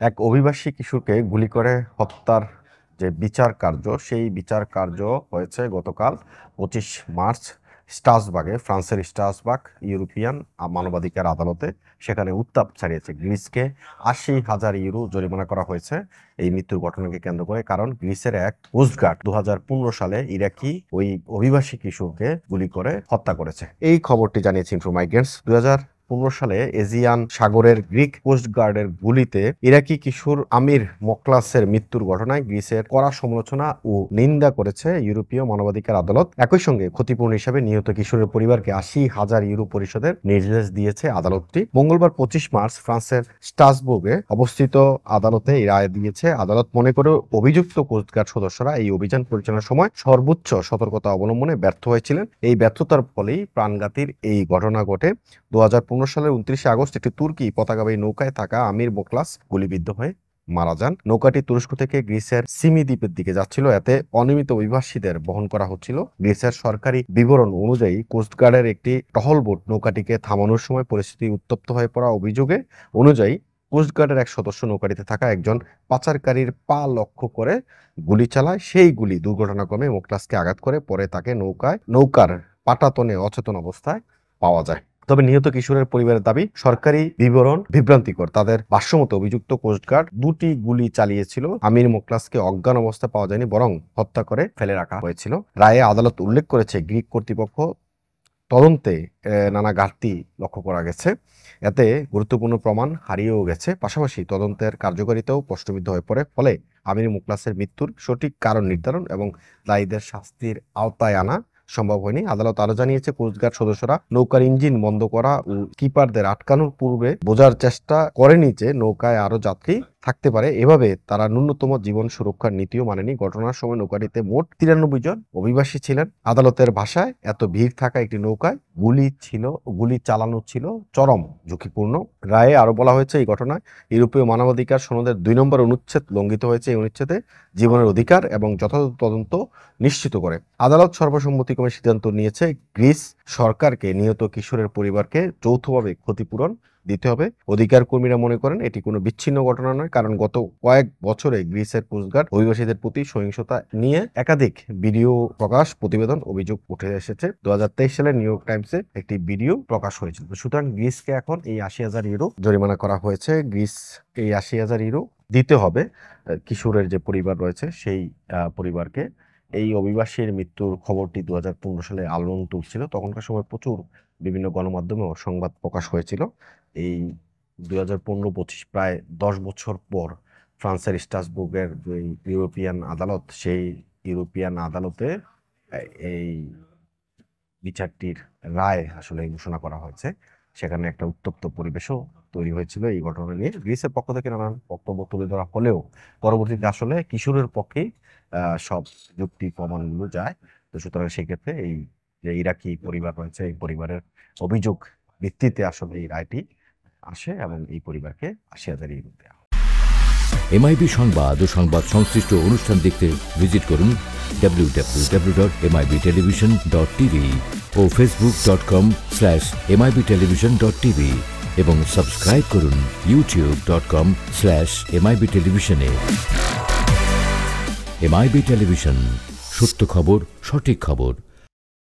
এক অভিবাসী কিশোরকে গুলি করে হত্যার যে বিচার কার্য, সেই বিচার কার্য হয়েছে গতকাল 25 মার্চ স্ট্রাসবার্গে, ফ্রান্সের স্ট্রাসবার্গ ইউরোপিয়ান মানবাধিকার আদালতে। সেখানে উত্তাপ ছাড়িয়েছে। গ্রিসকে 80,000 ইউরো জরিমানা করা হয়েছে এই মৃত্যুর ঘটনাকে কেন্দ্র করে। কারণ গ্রিসের এক কোস্টগার্ড 2015 সালে ইরাকি ওই অভিবাসী কিশোরকে গুলি করে হত্যা করেছে। এই খবরটি জানিয়েছে ইনফোমাইগ্রেন্টস। 2015 সালে এজিয়ান সাগরের গ্রিক কোস্টগার্ডের গুলিতে ইরাকি কিশোর আমির মোকলাসের মৃত্যুর ঘটনায় গ্রিসের কড়া সমালোচনা ও নিন্দা করেছে ইউরোপীয় মানবাধিকার আদালত। একই সঙ্গে ক্ষতিপূরণ হিসেবে নিহত কিশোরের পরিবারকে 80,000 ইউরো পরিশোধের নির্দেশ দিয়েছে আদালতটি। মঙ্গলবার 25 মার্চ ফ্রান্সের স্ট্রাসবুর্গে অবস্থিত আদালতে এই রায় দিয়েছে। আদালত মনে করে অভিযুক্ত কোস্টগার্ড সদস্যরা এই অভিযান পরিচালনার সময় সর্বোচ্চ সতর্কতা অবলম্বনে ব্যর্থ হয়েছিলেন। এই ব্যর্থতার ফলেই প্রাণঘাতীর এই ঘটনা ঘটে। 2015 সালের 29 আগস্ট একটি তুর্কি পতাকাবাহী নৌকায় থাকা আমির মোকলাস গুলিবিদ্ধ হয়ে মারা যান। নৌকাটি তুরস্ক থেকে গ্রিসের সিমি দ্বীপের দিকে যাচ্ছিল। এতে অনিয়মিত অভিবাসীদের বহন করা হচ্ছিল। গ্রিসের সরকারি বিবরণ অনুযায়ী কোস্টগার্ডের একটি টহল বোট নৌকাটিকে থামানোর সময় পরিস্থিতি উত্তপ্ত হয়ে পড়া অভিযোগে অনুযায়ী কোস্টগার্ডের এক সদস্য নৌকাটিতে থাকা একজন পাচারকারীর পা লক্ষ্য করে গুলি চালায়। সেই গুলি দুর্ঘটনাক্রমে মোকলাসকে আঘাত করে। পরে তাকে নৌকার পাটাতনে অচেতন অবস্থায় পাওয়া যায়। তবে নিহত কিশোরের পরিবারের দাবি, সরকারি বিবরণ বিভ্রান্তিকর। তাদের ভাষ্যমতো অভিযুক্ত কোস্টগার্ড 2টি গুলি চালিয়েছিল। আমির মোকলাসকে অজ্ঞান অবস্থায় পাওয়া যায়নি, বরং হত্যা করে ফেলে রাখা হয়েছিল। রায়ে আদালত উল্লেখ করেছে, গ্রিক কর্তৃপক্ষ তদন্তে নানা ঘাটতি লক্ষ্য করা গেছে। এতে গুরুত্বপূর্ণ প্রমাণ হারিয়েও গেছে। পাশাপাশি তদন্তের কার্যকারিতাও প্রশ্নবিদ্ধ হয়ে পড়ে। ফলে আমির মোকলাসের মৃত্যুর সঠিক কারণ নির্ধারণ এবং দায়ীদের শাস্তির আওতায় আনা সম্ভব হয়নি। আদালত আরো জানিয়েছে, কোস্টগার্ড সদস্যরা নৌকার ইঞ্জিন বন্ধ করা ও কিপারদের আটকানোর পূর্বে বোঝার চেষ্টা করেনি যে নৌকায় আরো যাত্রী থাকতে পারে। এভাবে তারা ন্যূনতম জীবন সুরক্ষার নীতিও মানেনি। ঘটনার সময় নৌকাটিতে মোট 93 জন অভিবাসী ছিলেন। আদালতের ভাষায়, এত ভিড় থাকা একটি নৌকায় গুলি চালানো ছিল চরম ঝুঁকিপূর্ণ। রায়ে আরো বলা হয়েছে, এই ঘটনায় ইউরোপীয় মানবাধিকার সনদের 2 নম্বর অনুচ্ছেদ লঙ্ঘিত হয়েছে। এই অনুচ্ছেদে জীবনের অধিকার এবং যথাযথ তদন্ত নিশ্চিত করে। আদালত সর্বসম্মতিক্রমে সিদ্ধান্ত নিয়েছে, গ্রিস সরকারকে নিহত কিশোরের পরিবারকে যৌথভাবে ক্ষতিপূরণ দিতে হবে। অধিকার কর্মীরা মনে করেন এটি কোনো বিচ্ছিন্ন ঘটনা নয়, কারণ গত কয়েক বছরে গ্রিসের কোস্টগার্ড অভিবাসীদের প্রতি সহিংসতা নিয়ে একাধিক ভিডিও প্রকাশ, প্রতিবেদন, অভিযোগ উঠে এসেছে। 2023 সালে নিউ ইয়র্ক টাইমসে একটি ভিডিও প্রকাশ হয়েছিল। সুতরাং গ্রিসকে এখন এই 80,000 ইউরো জরিমানা করা হয়েছে। গ্রিস এই 80,000 ইউরো দিতে হবে কিশোরের যে পরিবার রয়েছে সেই পরিবারকে। এই অভিবাসীর মৃত্যুর খবরটি 2015 সালে আলোড়ন তুলছিল। তখনকার সময় প্রচুর বিভিন্ন গণমাধ্যমেও সংবাদ প্রকাশ হয়েছিল। এই 2015-25 প্রায় 10 বছর পর ফ্রান্সের স্ট্রাসবুর্গের যে ইউরোপিয়ান আদালত, সেই ইউরোপিয়ান আদালতে এই বিচারটির রায় আসলে ঘোষণা করা হয়েছে। সেখানে একটা উত্তপ্ত পরিবেশও তৈরি হয়েছিল এই ঘটনা নিয়ে। গ্রিসের পক্ষ থেকে নানান বক্তব্য তুলে ধরা হলেও পরবর্তীতে আসলে কিশোরের পক্ষে সব যুক্তি প্রমাণগুলো যায়। তো সুতরাং সেক্ষেত্রে এই যে ইরাকি পরিবার রয়েছে, এই পরিবারের অভিযোগ ভিত্তিতে আসলে এই রায়টি আসে এবং এই পরিবারকে 80,000 ইউরো দেওয়া। এমআইবি সংবাদ ও সংবাদ সংশ্লিষ্ট অনুষ্ঠান দেখতে ভিজিট করুন www.mibtelevision.tv ও facebook.com/mibtelevision.tv এবং সাবস্ক্রাইব করুন youtube.com/mibtelevision এ। এমআইবি টেলিভিশন, সত্য খবর, সঠিক খবর।